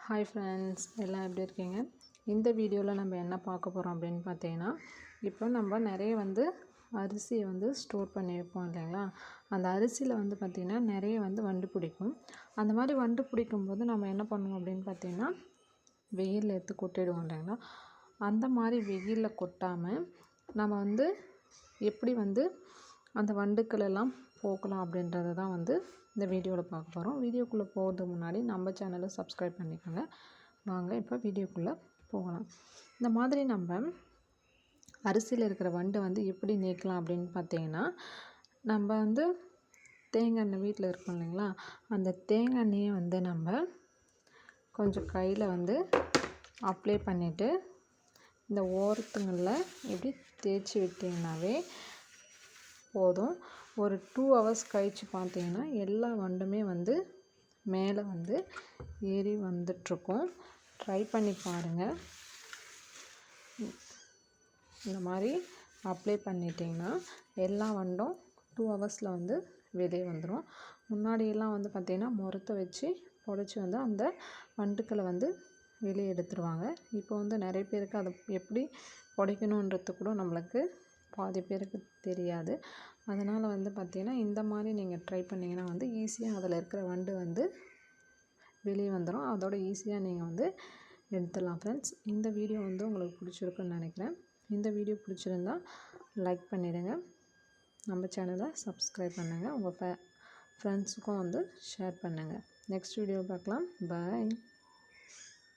Hi friends, எல்லாம் எப்படி இருக்கீங்க? இந்த வீடியோவில் நம்ம என்ன பார்க்க போகிறோம் அப்படின்னு பார்த்தீங்கன்னா, இப்போ நம்ம நிறைய அரிசியை ஸ்டோர் பண்ணி வைப்போம் இல்லைங்களா? அந்த அரிசியில் பார்த்திங்கன்னா நிறைய வண்டு பிடிக்கும். அந்த மாதிரி வண்டு பிடிக்கும்போது நம்ம என்ன பண்ணுவோம் அப்படின்னு பார்த்திங்கன்னா, வெயிலில் எடுத்து கொட்டிடுவோம் இல்லைங்களா? அந்த மாதிரி வெயிலில் கொட்டாமல் நம்ம எப்படி அந்த வண்டுக்கள் எல்லாம் போக்கலாம் அப்படின்றத தான் இந்த வீடியோவில் பார்க்க போகிறோம். வீடியோக்குள்ளே போகிறதுக்கு முன்னாடி நம்ம சேனலை சப்ஸ்கிரைப் பண்ணிக்கோங்க. வாங்க இப்போ வீடியோக்குள்ளே போகலாம். இந்த மாதிரி நம்ம அரிசியில் இருக்கிற வண்டு எப்படி நீக்கலாம் அப்படின்னு பார்த்தீங்கன்னா, நம்ம தேங்காய் எண்ணெய் வீட்டில் இருக்கும் இல்லைங்களா? அந்த தேங்காய் எண்ணெயை நம்ம கொஞ்சம் கையில் அப்ளை பண்ணிவிட்டு இந்த ஓரத்துங்களில் இப்படி தேய்ச்சி விட்டிங்கனாவே போதும். ஒரு 2 hours கழித்து பார்த்தீங்கன்னா எல்லா வண்டுமே மேலே ஏறி வந்துட்டுருக்கும். ட்ரை பண்ணி பாருங்கள். இந்த மாதிரி அப்ளை பண்ணிட்டிங்கன்னா எல்லா வண்டும் 2 hours வெளியே வந்துடும். முன்னாடியெல்லாம் பார்த்திங்கன்னா முறத்தை வச்சு புடச்சி அந்த வண்டுக்களை வெளியே எடுத்துருவாங்க. இப்போ நிறைய பேருக்கு அதை எப்படி புடைக்கணுன்றது கூட நம்மளுக்கு பாதி பேருக்கு தெரியாது. அதனால் பார்த்திங்கன்னா இந்த மாதிரி நீங்கள் ட்ரை பண்ணிங்கன்னா ஈஸியாக அதில் இருக்கிற வண்டு வெளியே வந்துடும். அதோட ஈஸியாக நீங்கள் எடுத்துடலாம். ஃப்ரெண்ட்ஸ், இந்த வீடியோ உங்களுக்கு பிடிச்சிருக்குன்னு நினைக்கிறேன். இந்த வீடியோ பிடிச்சிருந்தா லைக் பண்ணிவிடுங்க. நம்ம சேனலை சப்ஸ்கிரைப் பண்ணுங்கள். உங்கள் ஃப்ரெண்ட்ஸுக்கும் ஷேர் பண்ணுங்கள். நெக்ஸ்ட் வீடியோ பார்க்கலாம். பாய்.